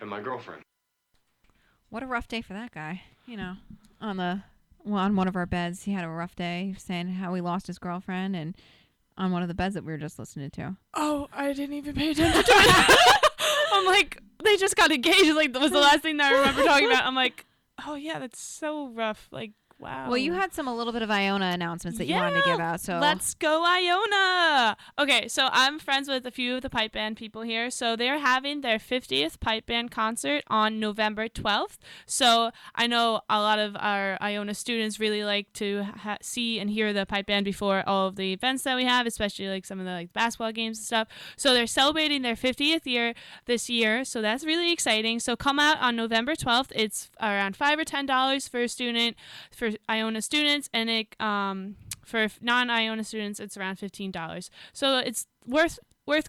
and my girlfriend. What a rough day for that guy. On one of our beds, he had a rough day, saying how he lost his girlfriend, and on one of the beds that we were just listening to. Oh, I didn't even pay attention to it. I'm like, they just got engaged. Like, that was the last thing that I remember talking about. I'm like, oh yeah, that's so rough. Like, wow. Well, you had a little bit of Iona announcements that you wanted to give out. So let's go Iona. Okay, so I'm friends with a few of the pipe band people here. So they're having their 50th pipe band concert on November 12th. So I know a lot of our Iona students really like to see and hear the pipe band before all of the events that we have, especially like some of the like basketball games and stuff. So they're celebrating their 50th year this year. So that's really exciting. So come out on November 12th. It's around $5 or $10 for a student for Iona students, and it for non-Iona students it's around $15. So it's worth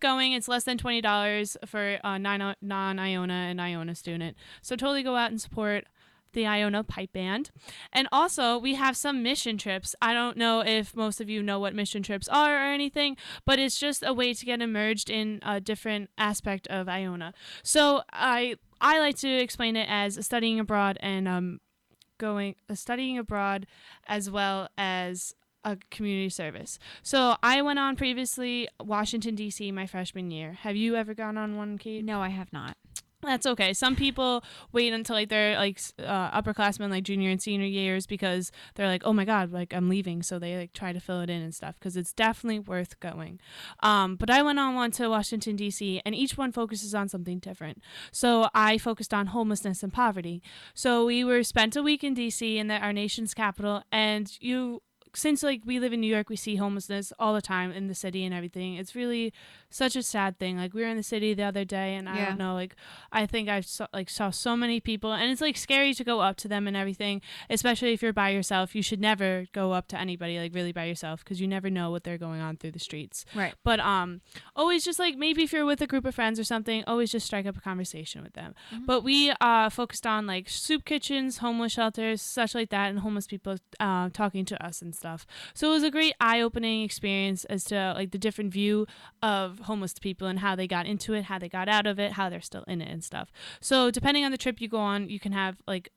going. It's less than $20 for a non-Iona and Iona student. So totally go out and support the Iona pipe band. And also we have some mission trips. I don't know if most of you know what mission trips are or anything, but it's just a way to get immersed in a different aspect of Iona. So I like to explain it as studying abroad and studying abroad as well as a community service. So I went on previously Washington, D.C. my freshman year. Have you ever gone on one, Kate? No, I have not. That's okay. Some people wait until like they're like upperclassmen, like junior and senior years, because they're like, oh my god, like I'm leaving, so they like try to fill it in and stuff, because it's definitely worth going. But I went on one to Washington D.C. and each one focuses on something different. So I focused on homelessness and poverty. So we spent a week in D.C. in our nation's capital, and since like we live in New York, we see homelessness all the time in the city and everything. It's really such a sad thing. Like we were in the city the other day, and I don't know, like I think I saw so many people, and it's like scary to go up to them and everything, especially if you're by yourself. You should never go up to anybody like really by yourself, because you never know what they're going on through the streets. Right. But always just like maybe if you're with a group of friends or something, always just strike up a conversation with them. Mm-hmm. But we focused on like soup kitchens, homeless shelters, such like that, and homeless people talking to us and stuff. So it was a great eye-opening experience as to like the different view of homeless people and how they got into it, how they got out of it, how they're still in it and stuff. So depending on the trip you go on, you can have like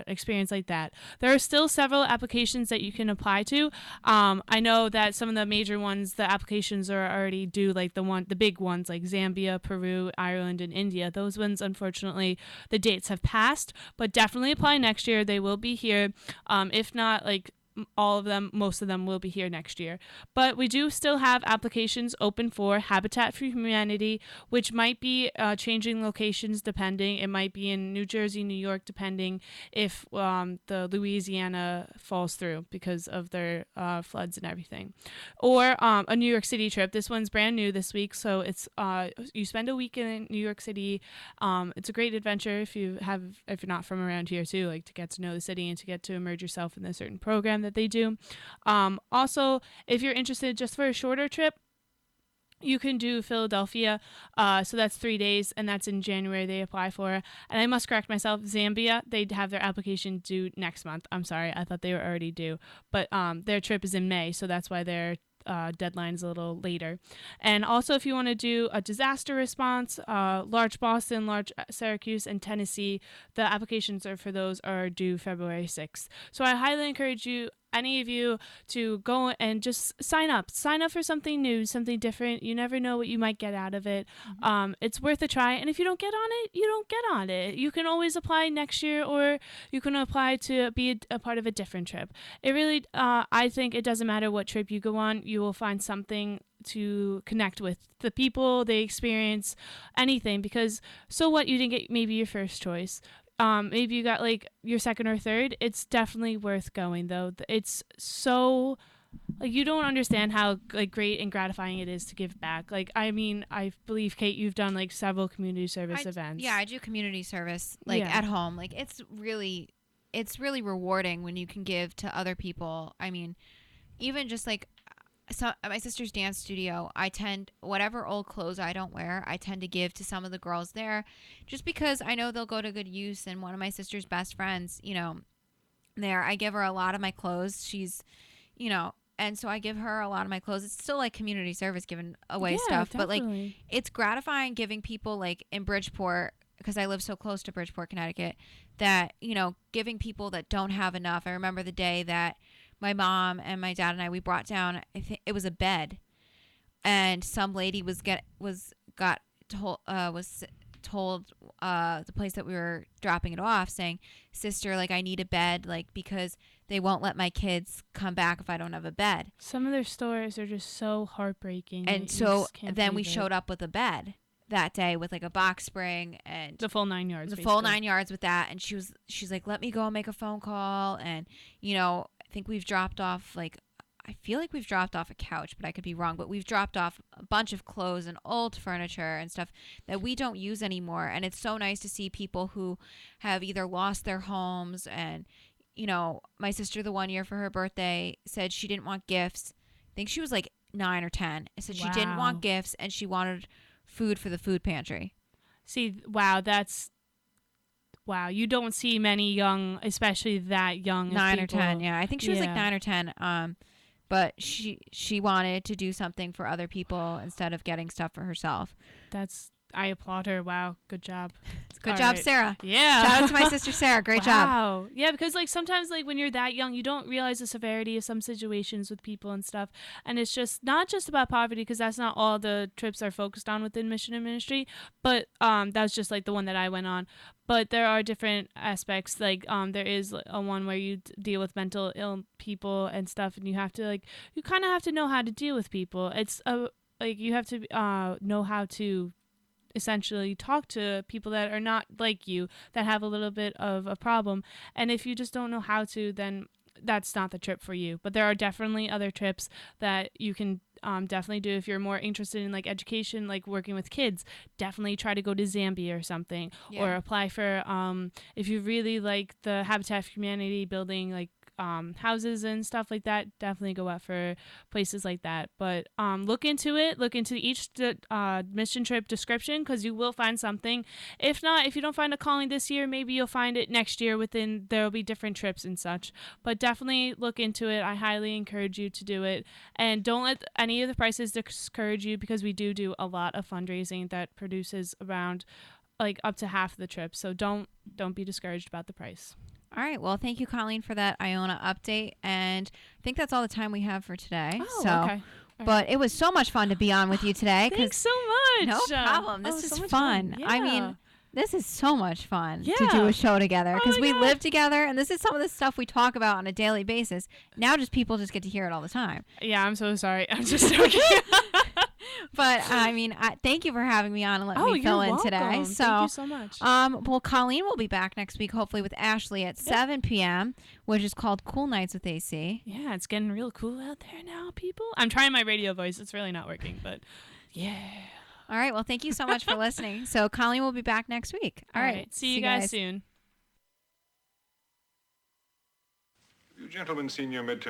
experience like that. There are still several applications that you can apply to. I know that some of the major ones, the applications are already due, like the big ones like Zambia, Peru, Ireland, and India. Those ones, unfortunately, the dates have passed, but definitely apply next year. They will be here. If not, like all of them, most of them will be here next year. But we do still have applications open for Habitat for Humanity, which might be changing locations depending. It might be in New Jersey, New York, depending if the Louisiana falls through because of their floods and everything. Or a New York City trip. This one's brand new this week, so it's you spend a week in New York City. It's a great adventure if you're not from around here too, like to get to know the city and to get to immerse yourself in a certain program that they do. Also, if you're interested just for a shorter trip, you can do Philadelphia. So that's 3 days, and that's in January they apply for. And I must correct myself, Zambia, they have their application due next month. I'm sorry, I thought they were already due. But their trip is in May, so that's why their deadline is a little later. And also, if you want to do a disaster response, large Boston, large Syracuse, and Tennessee, the applications for those are due February 6th. So I highly encourage any of you to go and just sign up for something new, something different. You never know what you might get out of it. Mm-hmm. It's worth a try. And if you don't get on it, you don't get on it. You can always apply next year, or you can apply to be a part of a different trip. It really, I think it doesn't matter what trip you go on, you will find something to connect with, the people, the experience, anything, because so what, you didn't get maybe your first choice. Maybe you got like your second or third. It's definitely worth going, though. It's so, like, you don't understand how like great and gratifying it is to give back. Like, I mean, I believe, Kate, you've done like several community service events. Yeah, I do community service at home. Like, it's really rewarding when you can give to other people. I mean, even just like, so at my sister's dance studio, whatever old clothes I don't wear, I tend to give to some of the girls there, just because I know they'll go to good use. And one of my sister's best friends, I give her a lot of my clothes. She's, and so I give her a lot of my clothes. It's still like community service, giving away stuff, definitely. But like, it's gratifying giving people like in Bridgeport, because I live so close to Bridgeport, Connecticut, that, you know, giving people that don't have enough. I remember the day that my mom and my dad and we brought down, I think it was a bed, and some lady was told the place that we were dropping it off, saying, "Sister, like, I need a bed, like, because they won't let my kids come back if I don't have a bed." Some of their stories are just so heartbreaking. And so then we showed up with a bed that day with like a box spring and the full 9 yards. Full 9 yards with that. And she's like, "Let me go and make a phone call." And, you know, I think we've dropped off, like, I feel like we've dropped off a couch, but I could be wrong. But we've dropped off a bunch of clothes and old furniture and stuff that we don't use anymore. And it's so nice to see people who have either lost their homes. And, you know, my sister, the one year for her birthday, said she didn't want gifts. I think she was like 9 or 10. I said she didn't want gifts and she wanted food for the food pantry. See, wow, you don't see many young, especially that young, 9 or 10. Yeah, I think she was like 9 or 10. But she wanted to do something for other people instead of getting stuff for herself. I applaud her. Wow, good job. Good job, Sarah. Yeah. Shout out to my sister Sarah. Great job. Wow. Yeah, because like sometimes like when you're that young, you don't realize the severity of some situations with people and stuff. And it's just not just about poverty, because that's not all the trips are focused on within Mission and Ministry. But that's just like the one that I went on. But there are different aspects. Like there is a one where you deal with mental ill people and stuff, and you have to you kind of have to know how to deal with people. It's like you have to know how to essentially talk to people that are not like you, that have a little bit of a problem. And if you just don't know how to, then that's not the trip for you. But there are definitely other trips that you can definitely do if you're more interested in like education, like working with kids. Definitely try to go to Zambia or something, or apply for if you really like the Habitat for Humanity building, like houses and stuff like that, definitely go out for places like that. But look into each mission trip description, because you will find something. If not, if you don't find a calling this year, maybe you'll find it next year. There'll be different trips and such. But definitely look into it. I highly encourage you to do it, and don't let any of the prices discourage you, because we do a lot of fundraising that produces around like up to half the trip. So don't be discouraged about the price. All right. Well, thank you, Colleen, for that Iona update. And I think that's all the time we have for today. Okay. But it was so much fun to be on with you today. Thanks so much. No problem. This is so fun. Yeah. I mean, this is so much fun to do a show together, because we live together, and this is some of the stuff we talk about on a daily basis. Now people just get to hear it all the time. Yeah, I'm so sorry. I'm just joking. But I mean, thank you for having me on and letting me fill in today. So, thank you so much. Well, Colleen will be back next week, hopefully with Ashley at 7 p.m., which is called Cool Nights with AC. Yeah, it's getting real cool out there now, people. I'm trying my radio voice. It's really not working, but yeah. All right. Well, thank you so much for listening. So Colleen will be back next week. All right. See you guys soon. You gentlemen seen your midterm